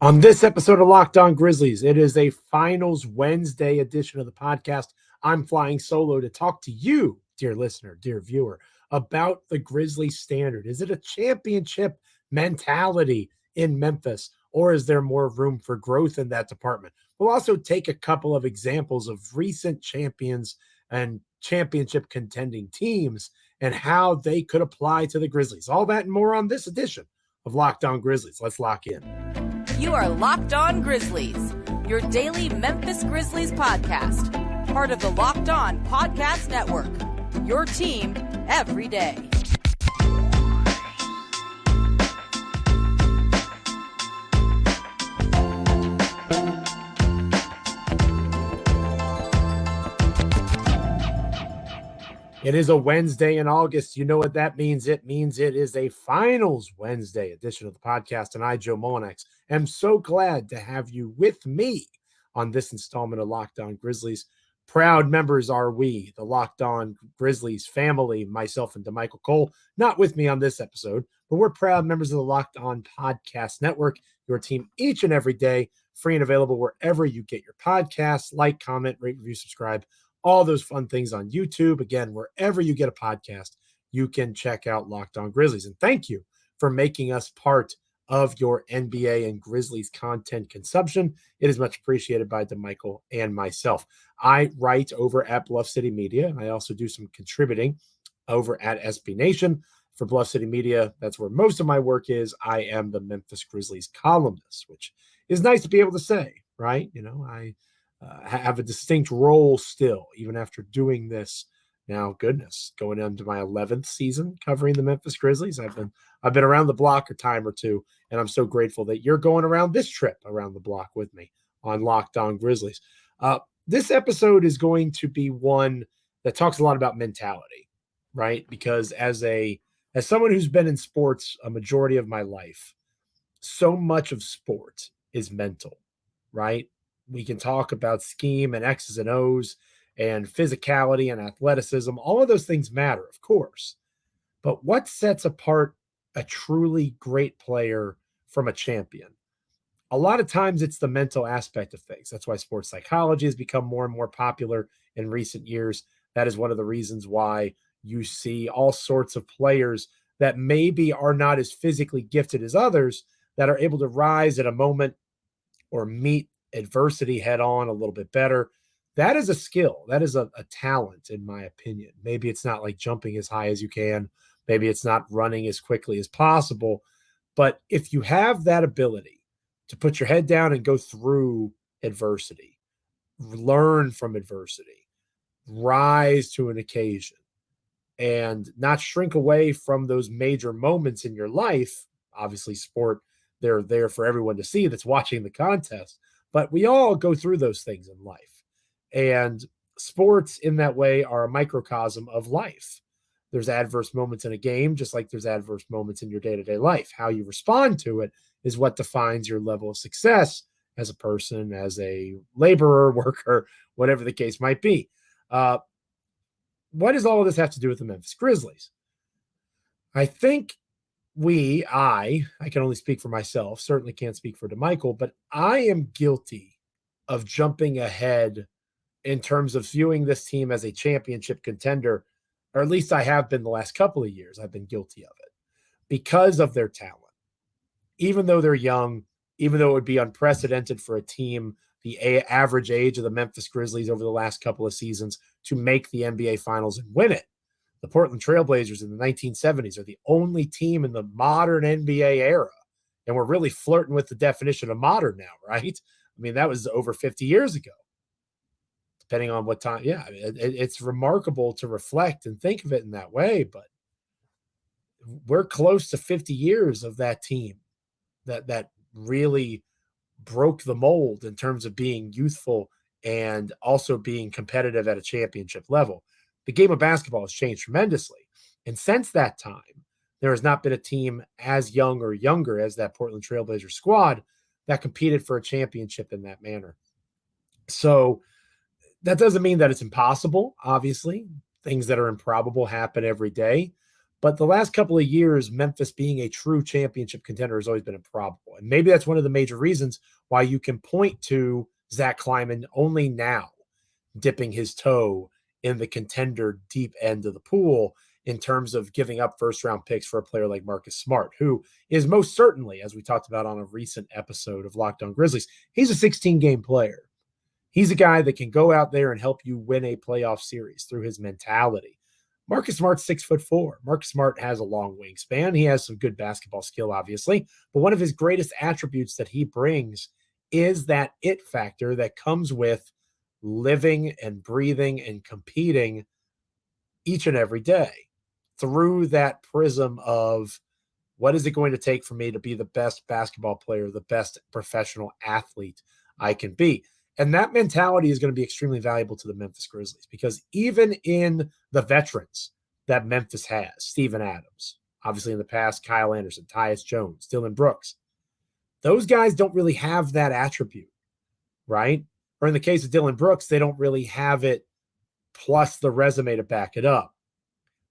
On this episode of Locked On Grizzlies, it is a Finals Wednesday edition of the podcast. I'm flying solo to talk to you, dear listener, dear viewer, about the Grizzlies standard. Is it a championship mentality in Memphis, or is there more room for growth in that department? We'll also take a couple of examples of recent champions and championship contending teams and how they could apply to the Grizzlies. All that and more on this edition of Locked On Grizzlies. Let's lock in. You are Locked On Grizzlies, your daily Memphis Grizzlies podcast. Part of the Locked On Podcast Network, your team every day. It is a Wednesday in August. You know what that means. It means it is a Finals Wednesday edition of the podcast. And I, Joe Mullinax, am so glad to have you with me on this installment of Locked On Grizzlies. Proud members are we, the Locked On Grizzlies family, myself and DeMichael Cole. Not with me on this episode, but we're proud members of the Locked On Podcast Network, your team each and every day, free and available wherever you get your podcasts. Like, comment, rate, review, subscribe. All those fun things on YouTube. Again, wherever you get a podcast, you can check out Locked On Grizzlies. And thank you for making us part of your NBA and Grizzlies content consumption. It is much appreciated by DeMichael and myself. I write over at Bluff City Media, and I also do some contributing over at SB Nation. For Bluff City Media, that's where most of my work is. I am the Memphis Grizzlies columnist, which is nice to be able to say, right? You know, I have a distinct role still, even after doing this now, goodness, going into my 11th season covering the Memphis Grizzlies. I've been around the block a time or two, and I'm so grateful that you're going around this trip around the block with me on Locked On Grizzlies. This episode is going to be one that talks a lot about mentality, right? Because as someone who's been in sports a majority of my life, so much of sport is mental, right? We can talk about scheme and X's and O's and physicality and athleticism. All of those things matter, of course. But what sets apart a truly great player from a champion? A lot of times it's the mental aspect of things. That's why sports psychology has become more and more popular in recent years. That is one of the reasons why you see all sorts of players that maybe are not as physically gifted as others that are able to rise at a moment or meet adversity head on a little bit better. That is a skill. That is a talent, in my opinion. Maybe it's not like jumping as high as you can. Maybe it's not running as quickly as possible. But if you have that ability to put your head down and go through adversity, learn from adversity, rise to an occasion, and not shrink away from those major moments in your life, obviously sport, they're there for everyone to see that's watching the contest. But we all go through those things in life. And sports in that way are a microcosm of life. There's adverse moments in a game, just like there's adverse moments in your day-to-day life. How you respond to it is what defines your level of success as a person, as a laborer, worker, whatever the case might be. What does all of this have to do with the Memphis Grizzlies? I think I can only speak for myself, certainly can't speak for DeMichael, but I am guilty of jumping ahead in terms of viewing this team as a championship contender, or at least I have been the last couple of years. I've been guilty of it because of their talent. Even though they're young, even though it would be unprecedented for a team, the average age of the Memphis Grizzlies over the last couple of seasons, to make the NBA Finals and win it. The Portland Trailblazers in the 1970s are the only team in the modern NBA era. And we're really flirting with the definition of modern now, right? I mean, that was over 50 years ago, depending on what time. Yeah, it's remarkable to reflect and think of it in that way. But we're close to 50 years of that team that really broke the mold in terms of being youthful and also being competitive at a championship level. The game of basketball has changed tremendously. And since that time, there has not been a team as young or younger as that Portland Trailblazer squad that competed for a championship in that manner. So that doesn't mean that it's impossible. Obviously, things that are improbable happen every day. But the last couple of years, Memphis being a true championship contender has always been improbable. And maybe that's one of the major reasons why you can point to Zach Kleiman only now dipping his toe in the contender deep end of the pool in terms of giving up first-round picks for a player like Marcus Smart, who is most certainly, as we talked about on a recent episode of Locked On Grizzlies, he's a 16-game player. He's a guy that can go out there and help you win a playoff series through his mentality. Marcus Smart's 6'4". Marcus Smart has a long wingspan. He has some good basketball skill, obviously, but one of his greatest attributes that he brings is that it factor that comes with living and breathing and competing each and every day through that prism of what is it going to take for me to be the best basketball player, the best professional athlete I can be. And that mentality is going to be extremely valuable to the Memphis Grizzlies because even in the veterans that Memphis has, Steven Adams, obviously in the past, Kyle Anderson, Tyus Jones, Dillon Brooks, those guys don't really have that attribute, right? Or in the case of Dillon Brooks, they don't really have it plus the resume to back it up.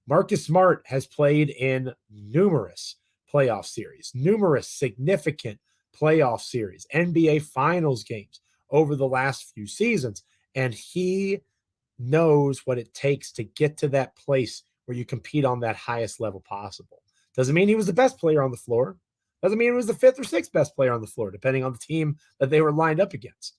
Marcus Smart has played in numerous playoff series, numerous significant playoff series, NBA Finals games over the last few seasons, and he knows what it takes to get to that place where you compete on that highest level possible. Doesn't mean he was the best player on the floor. Doesn't mean he was the fifth or sixth best player on the floor, depending on the team that they were lined up against.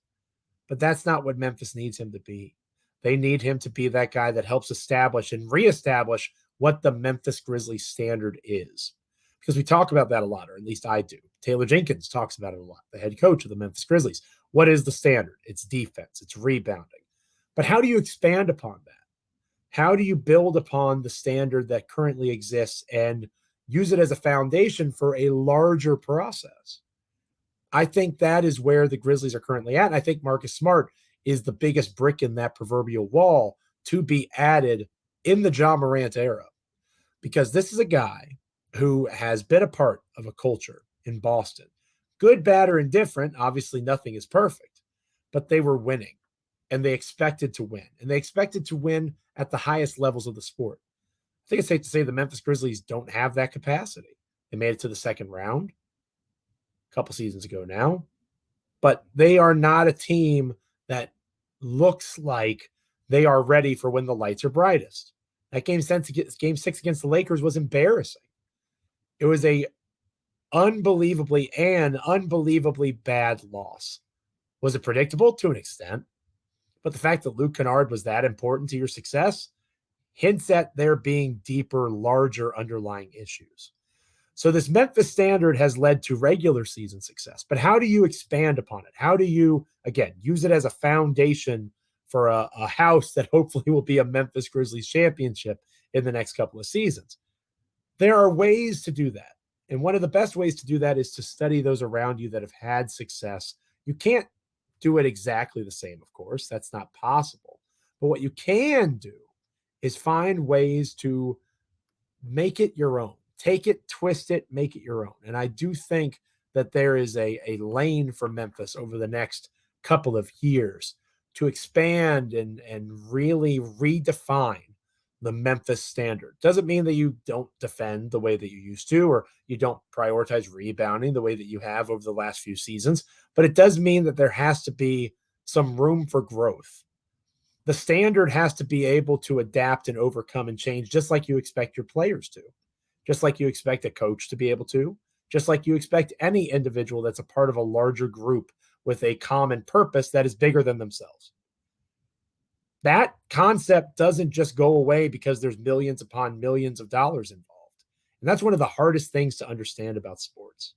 But that's not what Memphis needs him to be. They need him to be that guy that helps establish and reestablish what the Memphis Grizzlies standard is. Because we talk about that a lot, or at least I do. Taylor Jenkins talks about it a lot, the head coach of the Memphis Grizzlies. What is the standard? It's defense. It's rebounding. But how do you expand upon that? How do you build upon the standard that currently exists and use it as a foundation for a larger process? I think that is where the Grizzlies are currently at. And I think Marcus Smart is the biggest brick in that proverbial wall to be added in the Ja Morant era. Because this is a guy who has been a part of a culture in Boston. Good, bad, or indifferent. Obviously, nothing is perfect. But they were winning. And they expected to win. And they expected to win at the highest levels of the sport. I think it's safe to say the Memphis Grizzlies don't have that capacity. They made it to the second round a couple seasons ago now. But they are not a team that looks like they are ready for when the lights are brightest. That game 6 against the Lakers was embarrassing. It was a unbelievably bad loss. Was it predictable? To an extent. But the fact that Luke Kennard was that important to your success hints at there being deeper, larger underlying issues. So this Memphis standard has led to regular season success. But how do you expand upon it? How do you, again, use it as a foundation for a house that hopefully will be a Memphis Grizzlies championship in the next couple of seasons? There are ways to do that. And one of the best ways to do that is to study those around you that have had success. You can't do it exactly the same, of course. That's not possible. But what you can do is find ways to make it your own. Take it, twist it, make it your own. And I do think that there is a lane for Memphis over the next couple of years to expand and really redefine the Memphis standard. Doesn't mean that you don't defend the way that you used to, or you don't prioritize rebounding the way that you have over the last few seasons, but it does mean that there has to be some room for growth. The standard has to be able to adapt and overcome and change, just like you expect your players to, just like you expect a coach to be able to, just like you expect any individual that's a part of a larger group with a common purpose that is bigger than themselves. That concept doesn't just go away because there's millions upon millions of dollars involved. And that's one of the hardest things to understand about sports.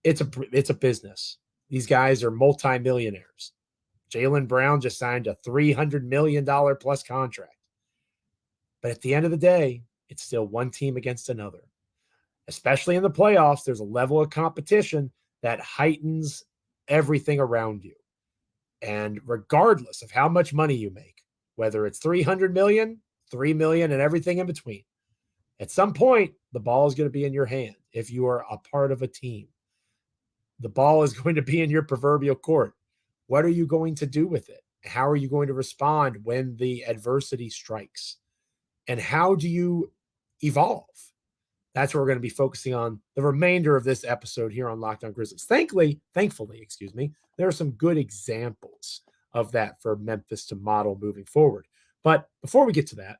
It's a business. These guys are multimillionaires. Jaylen Brown just signed a $300 million plus contract. But at the end of the day, it's still one team against another. Especially in the playoffs, there's a level of competition that heightens everything around you. And regardless of how much money you make, whether it's 300 million, 3 million, and everything in between, at some point, the ball is going to be in your hand if you are a part of a team. The ball is going to be in your proverbial court. What are you going to do with it? How are you going to respond when the adversity strikes? And how do you evolve. That's what we're going to be focusing on the remainder of this episode here on Locked On Grizzlies. Thankfully, there are some good examples of that for Memphis to model moving forward. But before we get to that,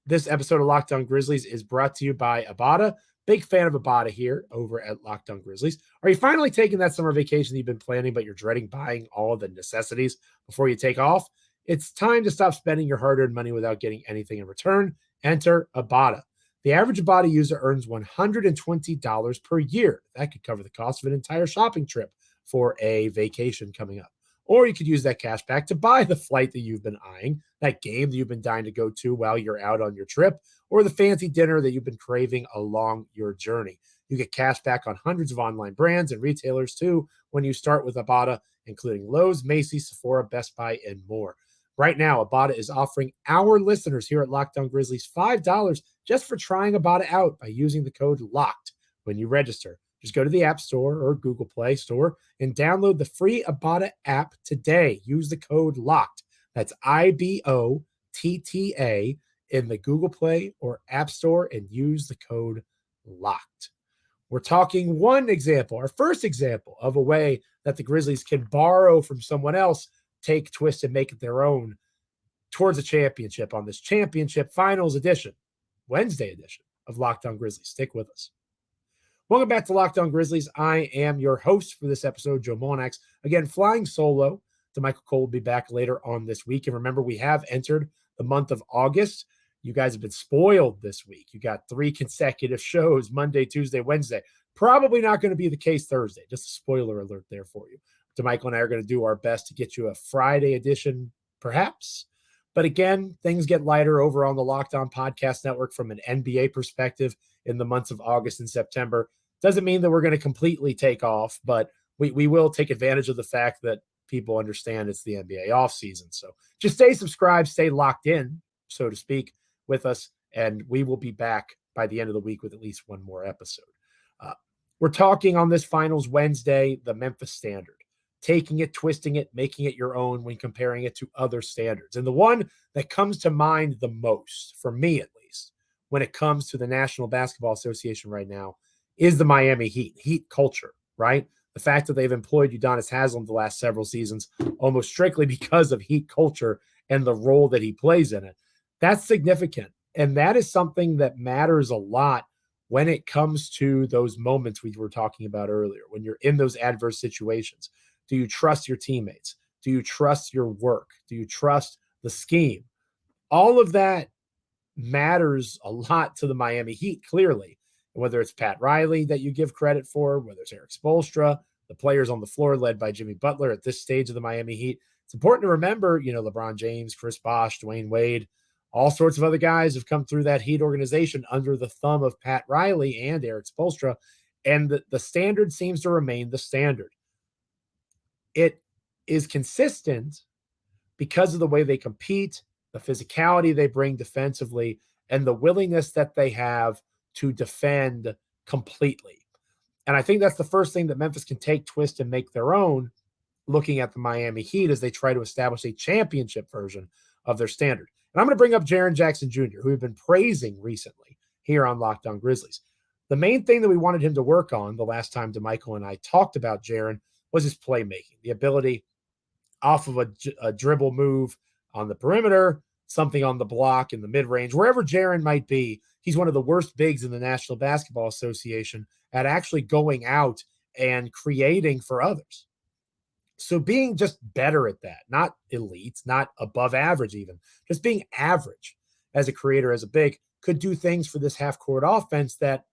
this episode of Locked On Grizzlies is brought to you by Ibotta. Big fan of Ibotta here over at Locked On Grizzlies. Are you finally taking that summer vacation that you've been planning, but you're dreading buying all of the necessities before you take off? It's time to stop spending your hard-earned money without getting anything in return. Enter Ibotta. The average Ibotta user earns $120 per year. That could cover the cost of an entire shopping trip for a vacation coming up. Or you could use that cash back to buy the flight that you've been eyeing, that game that you've been dying to go to while you're out on your trip, or the fancy dinner that you've been craving along your journey. You get cash back on hundreds of online brands and retailers too when you start with Ibotta, including Lowe's, Macy's, Sephora, Best Buy, and more. Right now, Ibotta is offering our listeners here at Locked On Grizzlies $5 just for trying Ibotta out by using the code LOCKED when you register. Just go to the App Store or Google Play Store and download the free Ibotta app today. Use the code LOCKED. That's IBOTTA in the Google Play or App Store and use the code LOCKED. We're talking one example, our first example of a way that the Grizzlies can borrow from someone else, take, twist, and make it their own towards a championship on this championship finals edition, Wednesday edition of Locked On Grizzlies. Stick with us. Welcome back to Locked On Grizzlies. I am your host for this episode, Joe Mullinax. Again, flying solo. Michael Cole will be back later on this week. And remember, we have entered the month of August. You guys have been spoiled this week. You got 3 consecutive shows, Monday, Tuesday, Wednesday. Probably not going to be the case Thursday. Just a spoiler alert there for you. Michael and I are going to do our best to get you a Friday edition, perhaps. But again, things get lighter over on the Locked On Podcast Network from an NBA perspective in the months of August and September. Doesn't mean that we're going to completely take off, but we will take advantage of the fact that people understand it's the NBA offseason. So just stay subscribed, stay locked in, so to speak, with us, and we will be back by the end of the week with at least one more episode. We're talking on this Finals Wednesday, the Memphis Standard. Taking it, twisting it, making it your own when comparing it to other standards. And the one that comes to mind the most, for me at least, when it comes to the National Basketball Association right now, is the Miami Heat culture, right? The fact that they've employed Udonis Haslem the last several seasons almost strictly because of Heat culture and the role that he plays in it. That's significant. And that is something that matters a lot when it comes to those moments we were talking about earlier, when you're in those adverse situations. Do you trust your teammates? Do you trust your work? Do you trust the scheme? All of that matters a lot to the Miami Heat, clearly. Whether it's Pat Riley that you give credit for, whether it's Eric Spoelstra, the players on the floor led by Jimmy Butler at this stage of the Miami Heat. It's important to remember, LeBron James, Chris Bosh, Dwayne Wade, all sorts of other guys have come through that Heat organization under the thumb of Pat Riley and Eric Spoelstra, and the standard seems to remain the standard. It is consistent because of the way they compete, the physicality they bring defensively, and the willingness that they have to defend completely. And I think that's the first thing that Memphis can take, twist, and make their own, looking at the Miami Heat as they try to establish a championship version of their standard. And I'm going to bring up Jaren Jackson Jr., who we've been praising recently here on Locked On Grizzlies. The main thing that we wanted him to work on the last time DeMichael and I talked about Jaren was his playmaking, the ability off of a dribble move on the perimeter, something on the block in the mid-range, wherever Jaren might be. He's one of the worst bigs in the National Basketball Association at actually going out and creating for others. So being just better at that, not elite, not above average even, just being average as a creator, as a big, could do things for this half-court offense that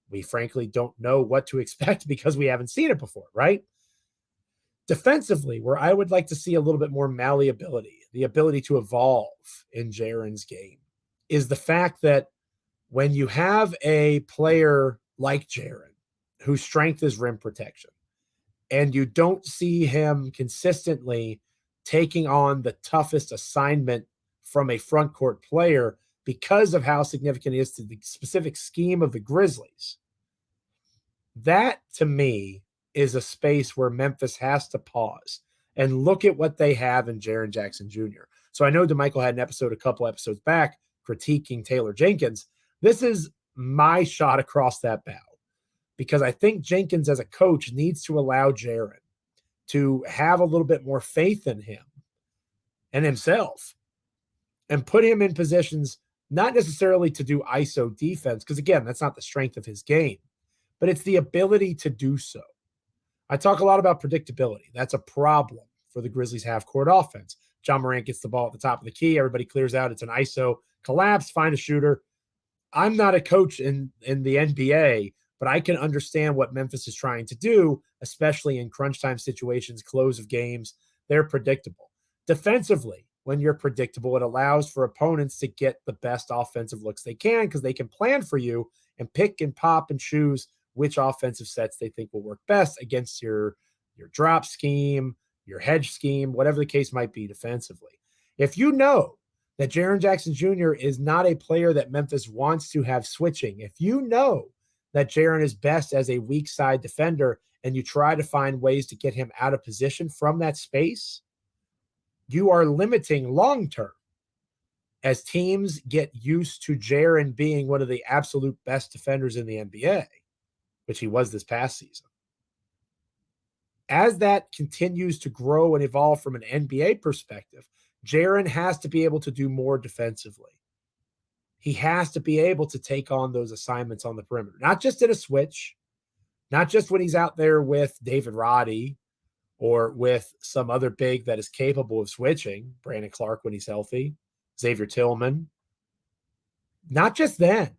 we frankly don't know what to expect because we haven't seen it before, right? Defensively, where I would like to see a little bit more malleability, the ability to evolve in Jaren's game, is the fact that when you have a player like Jaren, whose strength is rim protection, and you don't see him consistently taking on the toughest assignment from a front court player because of how significant it is to the specific scheme of the Grizzlies, that to me is a space where Memphis has to pause and look at what they have in Jaren Jackson Jr. So I know DeMichael had an episode a couple episodes back critiquing Taylor Jenkins. This is my shot across that bow, because I think Jenkins as a coach needs to allow Jaren to have a little bit more faith in him and himself and put him in positions, not necessarily to do ISO defense, because again, that's not the strength of his game, but it's the ability to do so. I talk a lot about predictability. That's a problem for the Grizzlies half-court offense. Ja Morant gets the ball at the top of the key. Everybody clears out. It's an ISO collapse, find a shooter. I'm not a coach in the NBA, but I can understand what Memphis is trying to do, especially in crunch time situations, close of games. They're predictable. Defensively, when you're predictable, it allows for opponents to get the best offensive looks they can because they can plan for you and pick and pop and choose which offensive sets they think will work best against your drop scheme, your hedge scheme, whatever the case might be defensively. If you know that Jaren Jackson Jr. is not a player that Memphis wants to have switching, if you know that Jaren is best as a weak side defender and you try to find ways to get him out of position from that space, you are limiting long-term as teams get used to Jaren being one of the absolute best defenders in the NBA, which he was this past season. As that continues to grow and evolve from an NBA perspective, Jaren has to be able to do more defensively. He has to be able to take on those assignments on the perimeter, not just in a switch, not just when he's out there with David Roddy or with some other big that is capable of switching, Brandon Clark when he's healthy, Xavier Tillman. Not just then,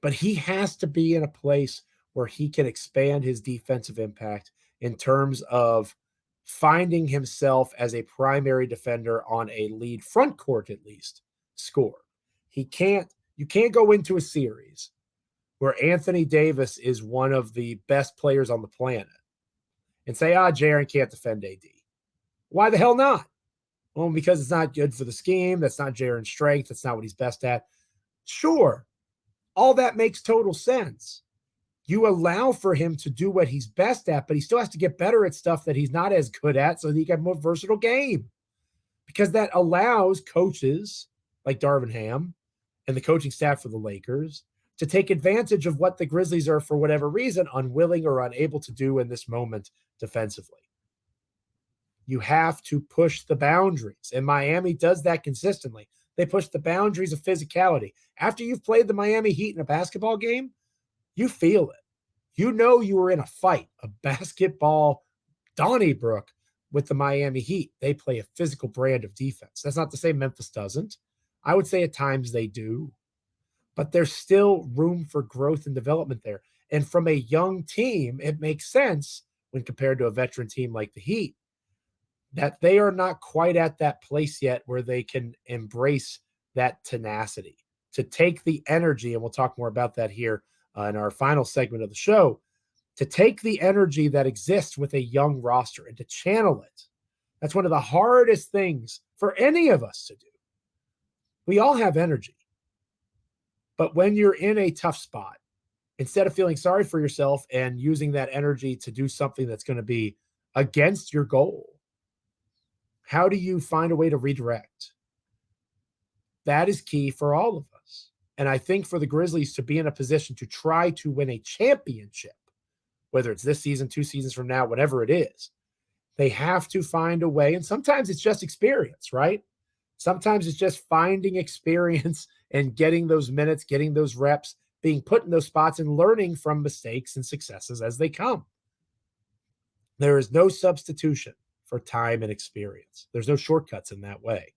but he has to be in a place where he can expand his defensive impact in terms of finding himself as a primary defender on a lead front court, at least, score. You can't go into a series where Anthony Davis is one of the best players on the planet and say, Jaren can't defend AD. Why the hell not? Well, because it's not good for the scheme. That's not Jaren's strength. That's not what he's best at. Sure, all that makes total sense. You allow for him to do what he's best at, but he still has to get better at stuff that he's not as good at so that he can have a more versatile game. Because that allows coaches like Darvin Ham and the coaching staff for the Lakers to take advantage of what the Grizzlies are, for whatever reason, unwilling or unable to do in this moment defensively. You have to push the boundaries, and Miami does that consistently. They push the boundaries of physicality. After you've played the Miami Heat in a basketball game, you feel it. You know you were in a fight, a basketball Donnybrook with the Miami Heat. They play a physical brand of defense. That's not to say Memphis doesn't. I would say at times they do. But there's still room for growth and development there. And from a young team, it makes sense when compared to a veteran team like the Heat that they are not quite at that place yet where they can embrace that tenacity, to take the energy, and we'll talk more about that here in our final segment of the show, to take the energy that exists with a young roster and to channel it. That's one of the hardest things for any of us to do. We all have energy. But when you're in a tough spot, instead of feeling sorry for yourself and using that energy to do something that's going to be against your goal, how do you find a way to redirect? That is key for all of us. And I think for the Grizzlies to be in a position to try to win a championship, whether it's this season, 2 seasons from now, whatever it is, they have to find a way. And sometimes it's just experience, right? Sometimes it's just finding experience and getting those minutes, getting those reps, being put in those spots and learning from mistakes and successes as they come. There is no substitution for time and experience. There's no shortcuts in that way.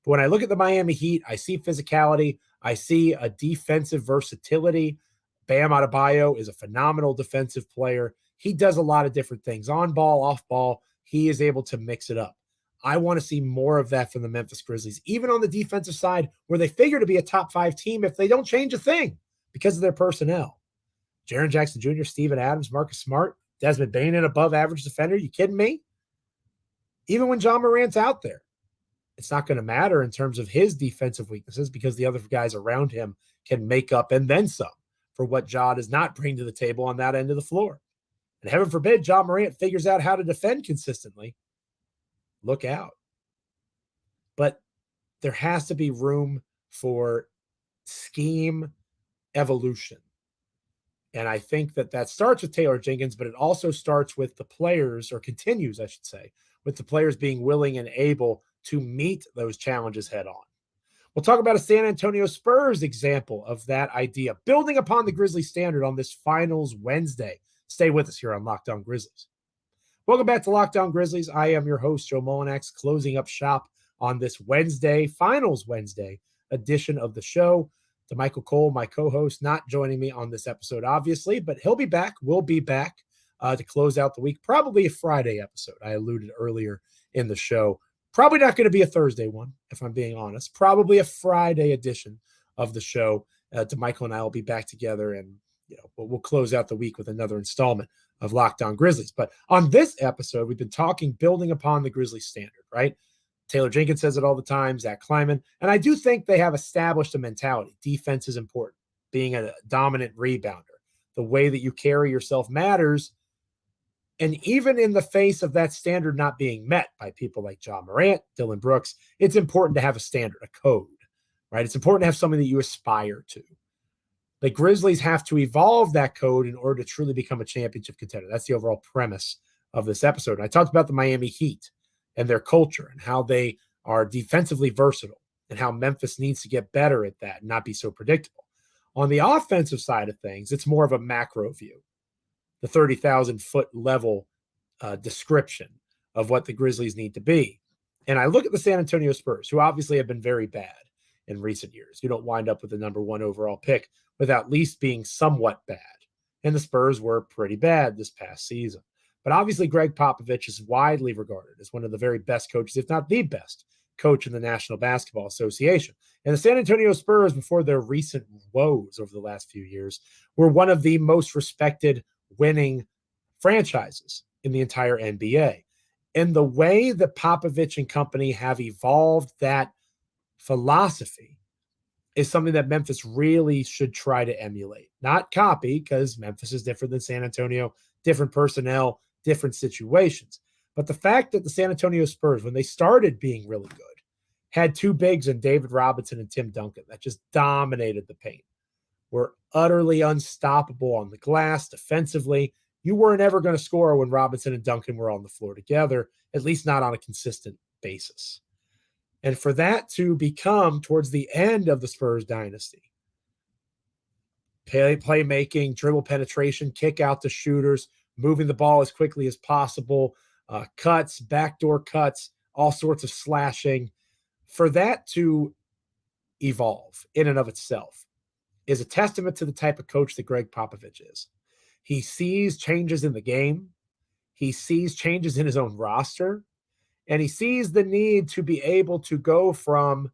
But when I look at the Miami Heat, I see physicality. I see a defensive versatility. Bam Adebayo is a phenomenal defensive player. He does a lot of different things. On ball, off ball, he is able to mix it up. I want to see more of that from the Memphis Grizzlies, even on the defensive side, where they figure to be a top 5 team if they don't change a thing because of their personnel. Jaren Jackson Jr., Steven Adams, Marcus Smart, Desmond Bane, an above average defender. You kidding me? Even when Ja Morant's out there, it's not going to matter in terms of his defensive weaknesses because the other guys around him can make up and then some for what Ja does not bring to the table on that end of the floor. And heaven forbid Ja Morant figures out how to defend consistently. Look out. But there has to be room for scheme evolution. And I think that starts with Taylor Jenkins, but it also starts with the players, or continues, I should say, with the players being willing and able to meet those challenges head on. We'll talk about a San Antonio Spurs example of that idea, building upon the Grizzlies standard on this Finals Wednesday. Stay with us here on Locked On Grizzlies. Welcome back to Locked On Grizzlies. I am your host, Joe Mullinax, closing up shop on this Wednesday, Finals Wednesday edition of the show. To Michael Cole, my co-host, not joining me on this episode, obviously, but he'll be back. We'll be back to close out the week, probably a Friday episode. I alluded earlier in the show. Probably not going to be a Thursday one, if I'm being honest. Probably a Friday edition of the show. To Michael and I will be back together, and we'll close out the week with another installment of Locked On Grizzlies. But on this episode, we've been talking building upon the Grizzlies standard, right? Taylor Jenkins says it all the time, Zach Kleiman. And I do think they have established a mentality. Defense is important. Being a dominant rebounder. The way that you carry yourself matters. And even in the face of that standard not being met by people like Ja Morant, Dylan Brooks, it's important to have a standard, a code, right? It's important to have something that you aspire to. The Grizzlies have to evolve that code in order to truly become a championship contender. That's the overall premise of this episode. And I talked about the Miami Heat and their culture and how they are defensively versatile and how Memphis needs to get better at that and not be so predictable. On the offensive side of things, it's more of a macro view, the 30,000-foot level description of what the Grizzlies need to be. And I look at the San Antonio Spurs, who obviously have been very bad in recent years. You don't wind up with the number one overall pick without at least being somewhat bad. And the Spurs were pretty bad this past season. But obviously, Greg Popovich is widely regarded as one of the very best coaches, if not the best coach in the National Basketball Association. And the San Antonio Spurs, before their recent woes over the last few years, were one of the most respected winning franchises in the entire NBA. And the way that Popovich and company have evolved that philosophy is something that Memphis really should try to emulate. Not copy, because Memphis is different than San Antonio, different personnel, different situations. But the fact that the San Antonio Spurs, when they started being really good, had two bigs in David Robinson and Tim Duncan that just dominated the paint, were utterly unstoppable on the glass defensively. You weren't ever going to score when Robinson and Duncan were on the floor together, at least not on a consistent basis. And for that to become towards the end of the Spurs dynasty, playmaking, dribble penetration, kick out to shooters, moving the ball as quickly as possible, cuts, backdoor cuts, all sorts of slashing. For that to evolve in and of itself is a testament to the type of coach that Greg Popovich is. He sees changes in the game. He sees changes in his own roster. And he sees the need to be able to go from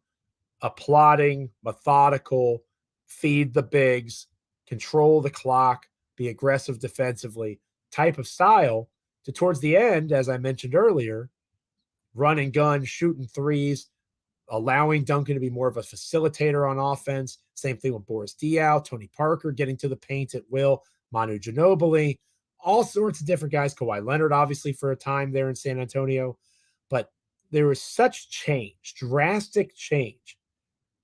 a plodding, methodical, feed the bigs, control the clock, be aggressive defensively type of style to towards the end, as I mentioned earlier, run and gun, shooting threes, allowing Duncan to be more of a facilitator on offense. Same thing with Boris Diaw, Tony Parker getting to the paint at will, Manu Ginobili, all sorts of different guys. Kawhi Leonard, obviously, for a time there in San Antonio. But there was such change, drastic change.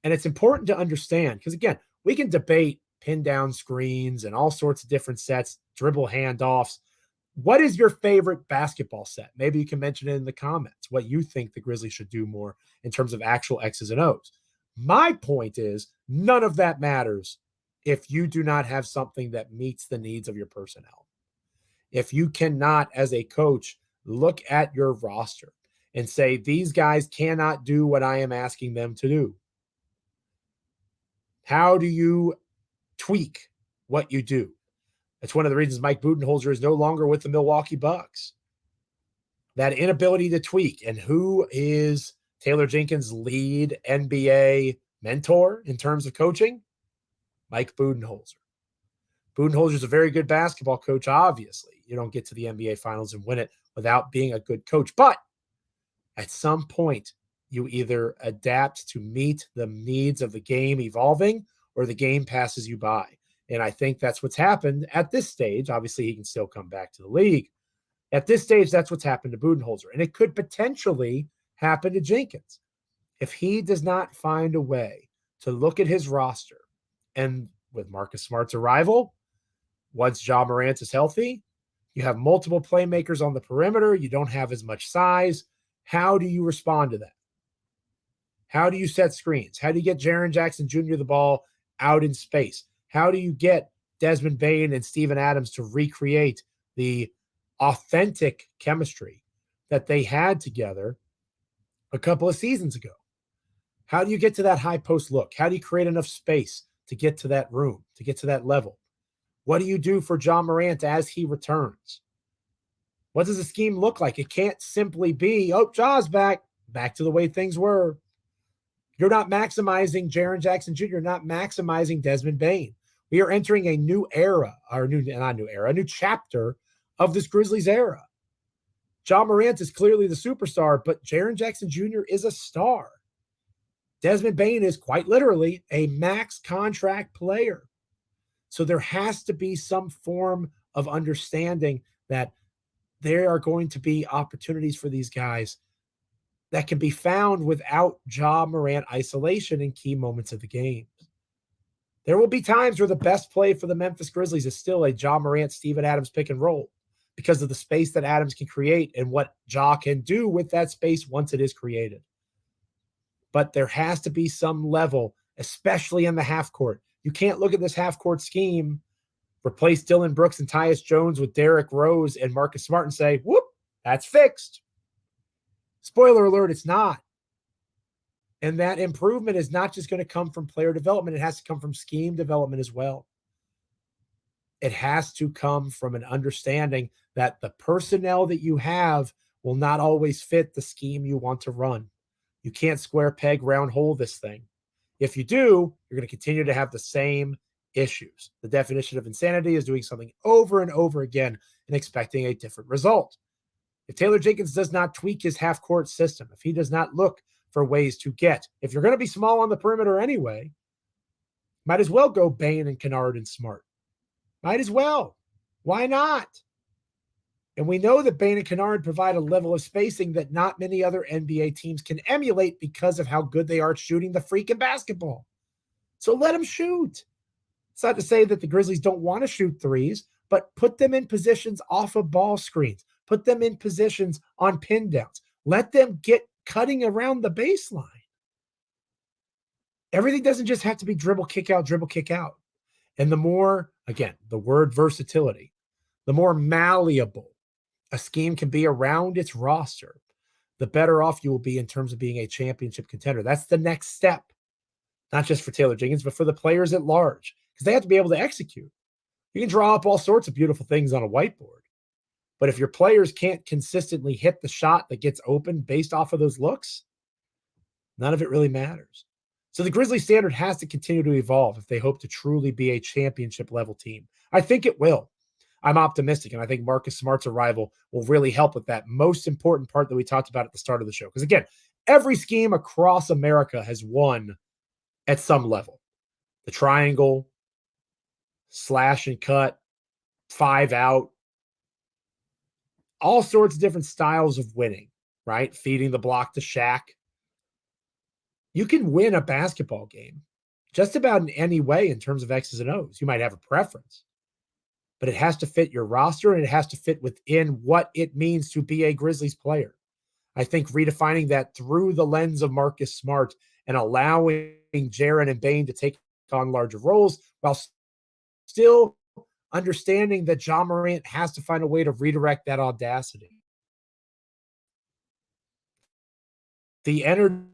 And it's important to understand, because again, we can debate pin down screens and all sorts of different sets, dribble handoffs. What is your favorite basketball set? Maybe you can mention it in the comments, what you think the Grizzlies should do more in terms of actual X's and O's. My point is, none of that matters if you do not have something that meets the needs of your personnel. If you cannot, as a coach, look at your roster and say, these guys cannot do what I am asking them to do. How do you tweak what you do? That's one of the reasons Mike Budenholzer is no longer with the Milwaukee Bucks. That inability to tweak. And who is Taylor Jenkins' lead NBA mentor in terms of coaching? Mike Budenholzer. Budenholzer is a very good basketball coach, obviously. You don't get to the NBA Finals and win it without being a good coach. But at some point, you either adapt to meet the needs of the game evolving or the game passes you by. And I think that's what's happened at this stage. Obviously, he can still come back to the league. At this stage, that's what's happened to Budenholzer. And it could potentially happen to Jenkins if he does not find a way to look at his roster and with Marcus Smart's arrival, once Ja Morant is healthy, you have multiple playmakers on the perimeter. You don't have as much size. How do you respond to that? How do you set screens? How do you get Jaren Jackson Jr. the ball out in space? How do you get Desmond Bane and Steven Adams to recreate the authentic chemistry that they had together a couple of seasons ago? How do you get to that high post look? How do you create enough space to get to that room, to get to that level? What do you do for Ja Morant as he returns? What does the scheme look like? It can't simply be, oh, Ja's back to the way things were. You're not maximizing Jaren Jackson Jr. You're not maximizing Desmond Bane. We are entering a new era, or a new chapter of this Grizzlies era. Ja Morant is clearly the superstar, but Jaren Jackson Jr. is a star. Desmond Bane is quite literally a max contract player. So there has to be some form of understanding that there are going to be opportunities for these guys that can be found without Ja Morant isolation in key moments of the game. There will be times where the best play for the Memphis Grizzlies is still a Ja Morant, Steven Adams pick and roll because of the space that Adams can create and what Ja can do with that space once it is created. But there has to be some level, especially in the half court. You can't look at this half court scheme, replace Dillon Brooks and Tyus Jones with Derrick Rose and Marcus Smart and say, whoop, that's fixed. Spoiler alert, it's not. And that improvement is not just going to come from player development. It has to come from scheme development as well. It has to come from an understanding that the personnel that you have will not always fit the scheme you want to run. You can't square peg, round hole this thing. If you do, you're going to continue to have the same issues. The definition of insanity is doing something over and over again and expecting a different result. If Taylor Jenkins does not tweak his half-court system, if he does not look for ways to get, if you're going to be small on the perimeter anyway, might as well go Bane and Kennard and Smart. Might as well. Why not? And we know that Bane and Kennard provide a level of spacing that not many other NBA teams can emulate because of how good they are at shooting the freaking basketball. So let them shoot. It's not to say that the Grizzlies don't want to shoot threes, but put them in positions off of ball screens. Put them in positions on pin downs. Let them get cutting around the baseline. Everything doesn't just have to be dribble, kick out, dribble, kick out. And the more, again, the word versatility, the more malleable a scheme can be around its roster, the better off you will be in terms of being a championship contender. That's the next step, not just for Taylor Jenkins, but for the players at large, because they have to be able to execute. You can draw up all sorts of beautiful things on a whiteboard, but if your players can't consistently hit the shot that gets open based off of those looks, none of it really matters. So the Grizzlies standard has to continue to evolve if they hope to truly be a championship level team. I think it will. I'm optimistic, and I think Marcus Smart's arrival will really help with that most important part that we talked about at the start of the show. Because again, every scheme across America has won at some level. The triangle, slash and cut, 5 out, all sorts of different styles of winning, right? Feeding the block to Shaq. You can win a basketball game just about in any way in terms of X's and O's. You might have a preference, but it has to fit your roster and it has to fit within what it means to be a Grizzlies player. I think redefining that through the lens of Marcus Smart and allowing Jaren and Bane to take on larger roles while still understanding that Ja Morant has to find a way to redirect that audacity. The energy